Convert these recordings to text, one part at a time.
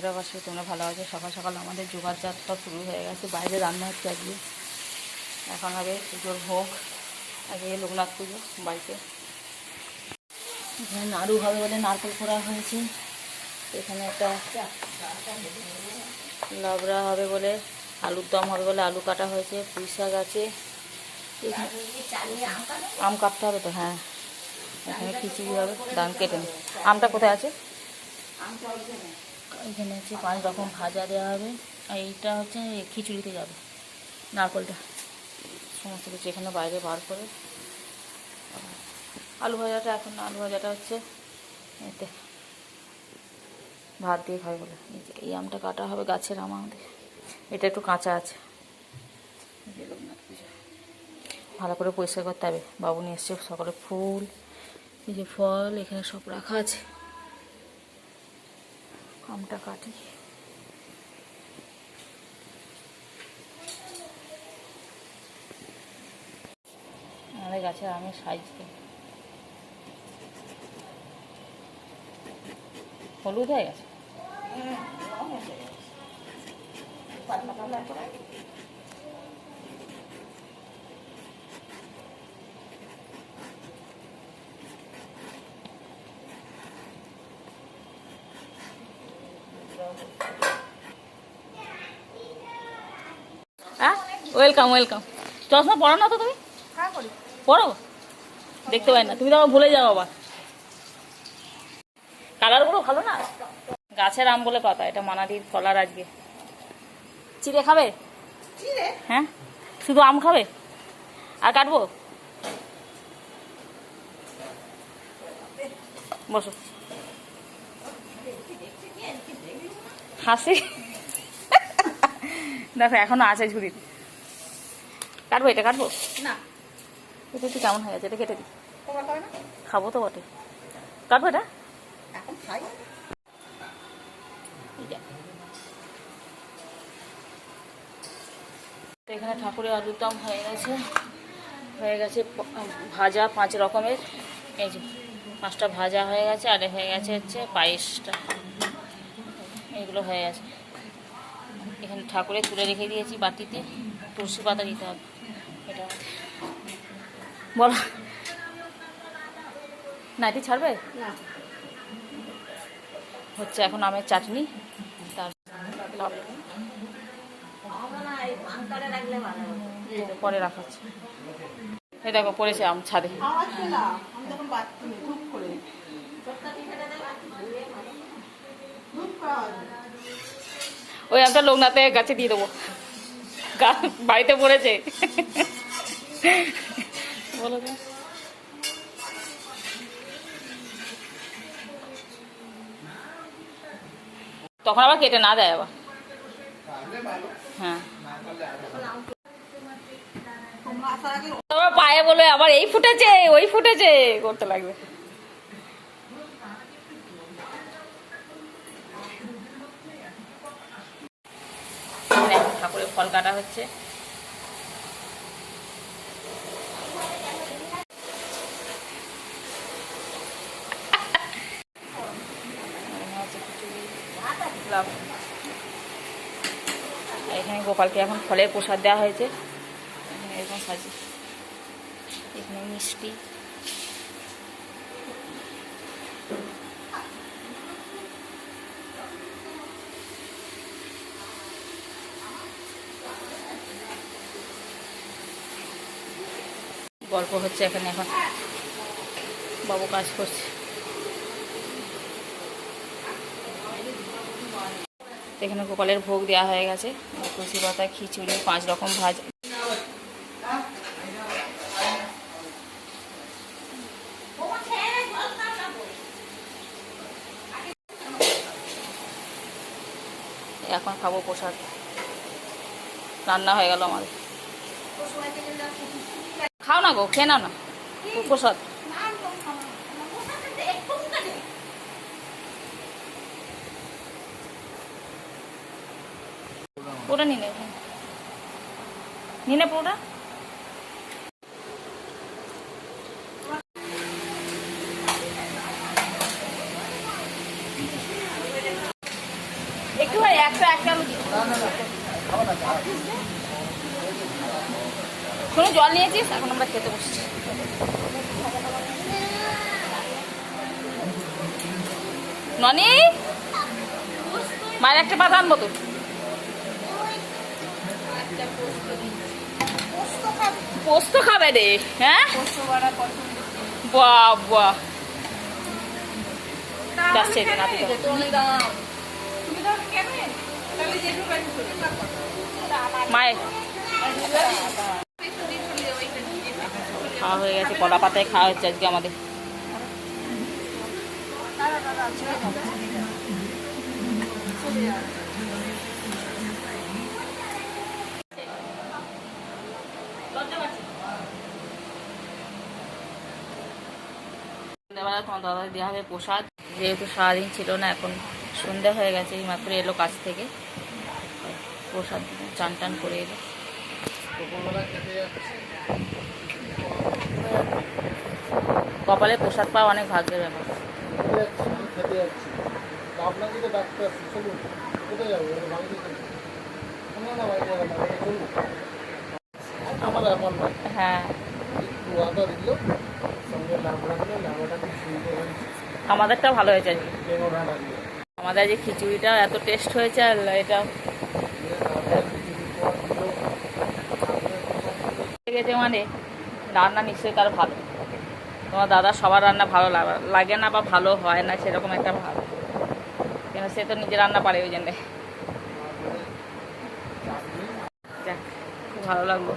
বন্ধুরা বাসে তোমরা ভালো আছো। সকাল সকাল আমাদের জোগাড় যাত্রা শুরু হয়ে গেছে। বাইরে রান্না হচ্ছে আজকে। এখন হবে পুজোর ভোগ। আজকে লোকনাথ পুজো বাড়িতে। এখানে নাড়ু হবে বলে নারকেল করা হয়েছে। এখানে একটা লাবড়া হবে বলে, আলুর দম হবে বলে আলু কাটা হয়েছে, পুঁই শাক আছে। আম কাটতে হবে তো, হ্যাঁ। এখানে খিচুড়ি হবে, দাম কেটে নি। আমটা কোথায় আছে? এখানে হচ্ছে 5 রকম ভাজা দেওয়া হবে। আর এইটা হচ্ছে খিচুড়িতে যাবে, নারকেলটা সমস্ত কিছু এখানে বাইরে বার করে। আলু ভাজাটা এখন না, আলু ভাজাটা হচ্ছে এতে ভাত দিয়ে খাবে বলে। এই আমটা কাটা হবে, গাছের আম আমাদের। এটা একটু কাঁচা আছে। ভালো করে পরিষ্কার করতে হবে। বাবু নিয়ে এসছে সকালে ফুল, এই যে ফল এখানে সব রাখা আছে। আমটা কাটি। আমাদের গাছের আমের সাইজ হলুদ হয়ে গেছে। হ্যাঁ, ওয়েলকাম ওয়েলকাম। চশমা পড়ো না তো তুমি? পড়ো, দেখতে পাই না। তুমি তো আমার ভুলে যাও আবার। কালারগুলো ভালো না। গাছের আম বলে কথা, এটা মানাটির ফলার। আজকে চিড়ে খাবে? হ্যাঁ, শুধু আম খাবে? আর কাটবো? বসো। হাসি দেখো এখনো আছে ঝুড়িতে। কাটবো? এটা কাটবো না। এটা একটু কেমন হয়ে গেছে, এটা কেটে দিই। খাবো তো বটে। কাটবো এটা? এখানে ঠাকুরের আলুর দম হয়ে গেছে ভাজা 5 রকমের। এই যে 5টা ভাজা হয়ে গেছে, আর হয়ে গেছে হচ্ছে পায়েসটা। এইগুলো হয়ে গেছে। এখানে ঠাকুরে তুলে রেখে দিয়েছি বাটিতে। তুলসী পাতা দিতে হবে। এটা বলো, নাইটি ছাড়বে না। হচ্ছে এখন আমের চাটনি। তার পরে রাখাচ্ছে। এই দেখো পড়েছে আম ছাদে। ওই আমটা লোকনাথে গাছে দিয়ে দেবো। বাড়িতে পড়েছে। বলো তখন আবার কেটে না দেয় আবার। হ্যাঁ, পায়ে বলবে আবার এই ফুটেছে ওই ফুটেছে করতে লাগবে। ঠাকুরের ফল কাটা হচ্ছে। এখানে গোপালকে এখন ফলের প্রসাদ দেওয়া হয়েছে। এরকম সাজি, এখানে মিষ্টি। গল্প হচ্ছে এখানে। এখন বাবু কাজ করছে। এখানে গোপালের ভোগ দেওয়া হয়ে গেছে। তুলসী পাতা, খিচুড়ি, 5 রকম ভাজা। এখন খাবো প্রসাদ। রান্না হয়ে গেল আমাদের। খাও না গো, খেয়ে নাও না প্রসাদ। পুরোটা নিনে পুরোটা। একটু ভাই একটা আলু দিও। শোনো, জল নিয়েছিস? এখন আমরা খেতে বসছি। ননি, মায়ের একটা পাতা আনবো তো। পোস্ত খাবে রে? হ্যাঁ, বাহ বাহ, যাচ্ছে নাতি। মায়ের খাওয়া হয়ে গেছে, কলা পাতায় খাওয়া হচ্ছে আজকে আমাদের। সন্ধ্যাবেলা তোমার দাদা দেওয়া হবে প্রসাদ, যেহেতু সারাদিন ছিল না, এখন সন্ধ্যা হয়ে গেছে, এই মাত্র এলো কাছ থেকে প্রসাদ, চান টান করে এলো। কপালে প্রসাদ পাওয়া অনেক ভাগ্যের ব্যাপার। হ্যাঁ, আমাদেরটা ভালো হয়েছে। আমাদের যে খিচুড়িটা এত টেস্ট হয়েছে, আর এটা গেছে মানে রান্না নিশ্চয়ই তার ভালো। তোমার দাদা সবার রান্না ভালো লাগে না বা ভালো হয় না সেরকম একটা ভালো, কেন সে তো নিজে রান্না পারে, ওই জন্যে। যাক, খুব ভালো লাগলো।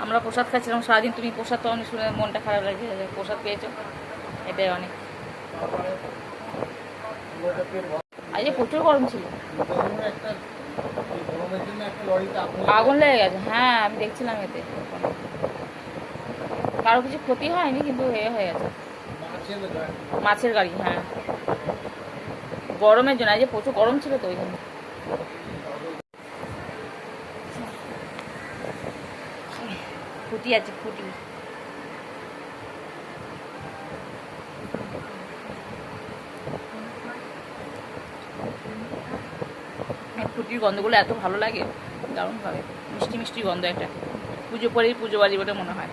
আমরা প্রসাদ খাচ্ছিলাম সারাদিন, তুমি প্রসাদ পাওনি শুনে মনটা খারাপ লাগছে। প্রসাদ পেয়েছো, এটাই অনেক। আজকে প্রচুর গরম ছিল, আগুন লেগে গেছে। হ্যাঁ, আমি দেখছিলাম এতে, কারো কিছু ক্ষতি হয়নি, কিন্তু এ হয়ে গেছে মাছের গাড়ি। হ্যাঁ, গরমের জন্য, আজকে প্রচুর গরম ছিল তো, ওই জন্য। খুঁটি আছে, খুঁটি। খুঁটির গন্ধগুলো এত ভালো লাগে, দারুণভাবে মিষ্টি মিষ্টি গন্ধ একটা, পুজো পরেই পুজো বাড়ি বলে মনে হয়।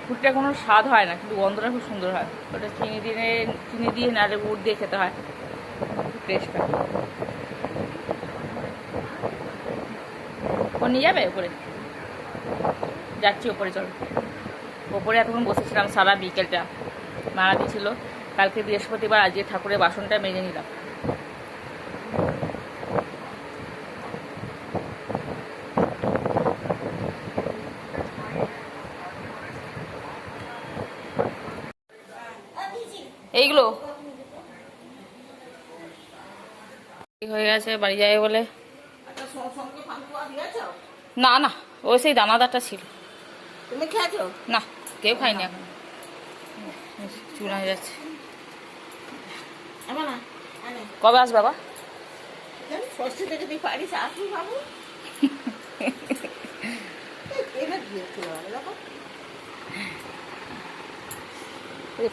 খুঁটিটা কোনো স্বাদ হয় না, কিন্তু গন্ধটা খুব সুন্দর হয়। ওটা চিনি দিয়ে নাড়ে গুড় দিয়ে খেতে হয়, খুব টেস্ট হয়। ও নিয়ে যাবে ওপরে? যাচ্ছি ওপরে, চলো। ওপরে এতক্ষণ বসেছিলাম সারা বিকেলটা, মারাদি ছিল কালকে বৃহস্পতিবার, আজকে ঠাকুরের বাসনটা মেজে নিলাম। এইগুলো হয়ে গেছে, বাড়ি যাবে বলে। না না, ও সেই দানাদারটা ছিল। তুমি খেয়েছো? না, কেউ খাইনি এখন, চুনা হয়ে যাচ্ছে। কবে আস বাবা?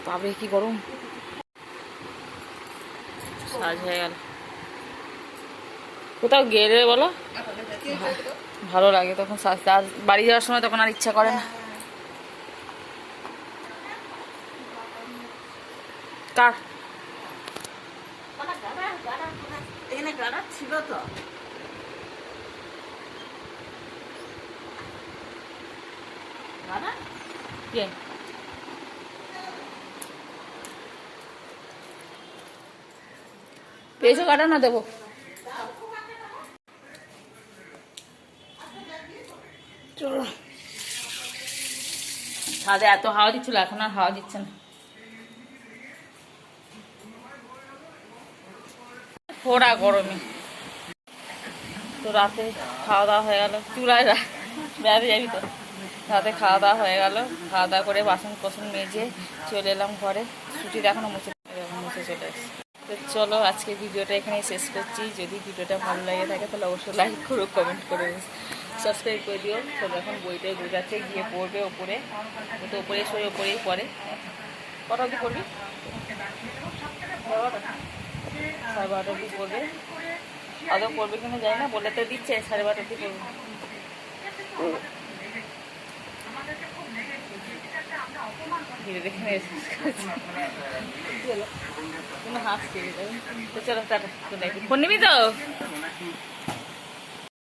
পাবে কি গরম, সাজ হয়ে গেল। কোথাও গেলে বলো ভালো লাগে, তখন সাজতে। আর বাড়ি যাওয়ার সময় তখন আর ইচ্ছা করে না। কার ছিল তো, পেয়েছো? কাটা না দেবো? চলো, ছাদে এত হাওয়া দিচ্ছিল, এখন আর হাওয়া দিচ্ছে না। খোড়া গরমে তো রাতে খাওয়া দাওয়া হয়ে গেল। চুলায় বেড়াতে যাবি তো? রাতে খাওয়া দাওয়া হয়ে গেল, খাওয়া দাওয়া করে বাসন কোসন মেজে চলে এলাম ঘরে। ছুটিটা এখনো মুছে চলে এসেছি। তো চলো, আজকে ভিডিওটা এখানেই শেষ করছি। যদি ভিডিওটা ভালো লাগে থাকে তাহলে অবশ্যই লাইক করো, কমেন্ট করে, সাবস্ক্রাইব করে দিও। চলো, এখন বইটাই বোঝাচ্ছে, গিয়ে পড়বে ওপরে, তো ওপরে শোয়, ওপরেই পড়ে। কটা অবধি পড়বি? 12:30 অবধি পড়বে। আদৌ পড়বে কিনা জানি না, বলে তো দিচ্ছে 12:30 অবধি পড়বে। ধীরে দেখে কোনো হাসছে। তো চলো টাটা, ফোন নিবি তো?